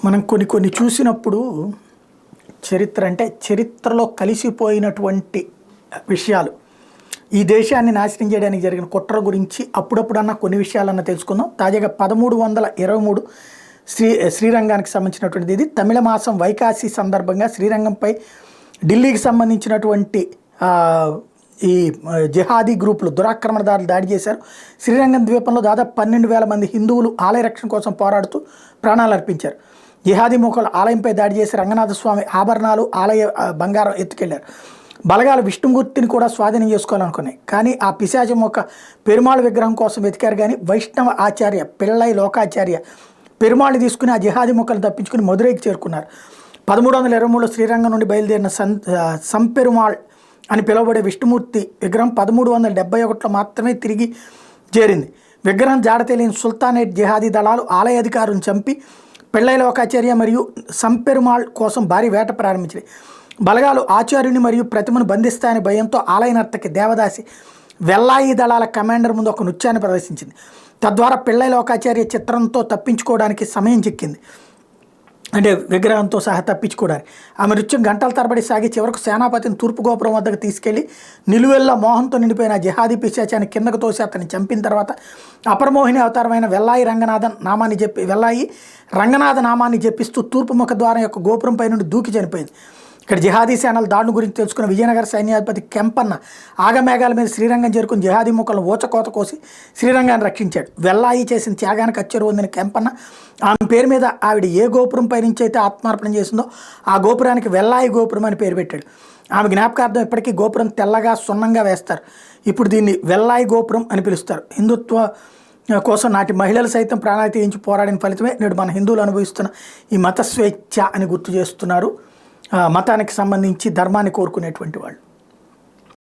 మనం కొన్ని కొన్ని చూసినప్పుడు చరిత్ర అంటే చరిత్రలో కలిసిపోయినటువంటి విషయాలు ఈ దేశాన్ని నాశనం చేయడానికి జరిగిన కుట్ర గురించి అప్పుడప్పుడన్నా కొన్ని విషయాలన్నా తెలుసుకుందాం. తాజాగా 1323 శ్రీరంగానికి సంబంధించినటువంటిది. ఇది తమిళ మాసం వైకాసి సందర్భంగా శ్రీరంగంపై ఢిల్లీకి సంబంధించినటువంటి ఈ జిహాదీ గ్రూపులు దురాక్రమణదారులు దాడి చేశారు. శ్రీరంగం ద్వీపంలో దాదాపు 12,000 మంది హిందువులు ఆలయ రక్షణ కోసం పోరాడుతూ ప్రాణాలు అర్పించారు. జిహాదీ మూకలు ఆలయంపై దాడి చేసి రంగనాథ స్వామి ఆభరణాలు, ఆలయ బంగారం ఎత్తుకెళ్లారు. బలగాలు విష్ణుమూర్తిని కూడా స్వాధీనం చేసుకోవాలనుకున్నాయి. కానీ ఆ పిశాచం ఒక పెరుమాళ్ విగ్రహం కోసం వెతికారు. కానీ వైష్ణవ ఆచార్య పిళ్ళై లోకాచార్య పెరుమాళ్ తీసుకుని ఆ జిహాదీ మూకలు తప్పించుకుని మధురైకి చేరుకున్నారు. 1323లో శ్రీరంగం నుండి బయలుదేరిన సంపెరుమాళ్ అని పిలువబడే విష్ణుమూర్తి విగ్రహం 1371లో మాత్రమే తిరిగి చేరింది. విగ్రహం జాడ తెలియని సుల్తానేట్ జిహాదీ దళాలు ఆలయ అధికారులను చంపి పిళ్ళై లోకాచార్య మరియు సంపెరుమాళ్ కోసం భారీ వేట ప్రారంభించాయి. బలగాలు ఆచార్యుని మరియు ప్రతిమను బంధిస్తాయని భయంతో ఆలయ నర్తకి దేవదాసి వెల్లాయి దళాల కమాండర్ ముందు ఒక నృత్యాన్ని ప్రదర్శించింది. తద్వారా పిళ్ళై లోకాచార్య చిత్రంతో తప్పించుకోవడానికి సమయం చిక్కింది. అంటే విగ్రహంతో సహా తప్పించుకోవడానికి ఆమె నృత్యం గంటల తరబడి సాగి చివరకు సేనాపతిని తూర్పు గోపురం వద్దకు తీసుకెళ్లి నిలువెల్లా మోహంతో నిండిపోయిన జిహాదీ పిశాచాన్ని కిందకు తోసి అతన్ని చంపిన తర్వాత అపరమోహిని అవతారమైన వెల్లాయి రంగనాథ నామాన్ని జపిస్తూ తూర్పు ముఖ ద్వారం యొక్క గోపురంపై నుండి దూకి చనిపోయింది. ఇక్కడ జిహాదీ సేనల దాడుల గురించి తెలుసుకున్న విజయనగర సైన్యాధిపతి కెంపన్న ఆగమేఘాల మీద శ్రీరంగం చేరుకుని జిహాదీ ముక్కలను ఊచకోత కోసి శ్రీరంగాన్ని రక్షించాడు. వెల్లాయి చేసిన త్యాగానికి అచ్చెరు పొందిన కెంపన్న ఆమె పేరు మీద ఆవిడ ఏ గోపురం పై నుంచి అయితే ఆత్మార్పణ చేసిందో ఆ గోపురానికి వెల్లాయి గోపురం అని పేరు పెట్టాడు. ఆమె జ్ఞాపకార్థం ఇప్పటికీ గోపురం తెల్లగా సున్నంగా వేస్తారు. ఇప్పుడు దీన్ని వెల్లాయి గోపురం అని పిలుస్తారు. హిందుత్వ కోసం నాటి మహిళలు సైతం ప్రాణాలు తీయించి పోరాడిన ఫలితమే నేడు మన హిందువులు అనుభవిస్తున్న ఈ మత స్వేచ్ఛ అని గుర్తు చేస్తున్నారు. మతానికి సంబంధించి ధర్మాన్ని కోరుకునేటువంటి వాళ్ళు.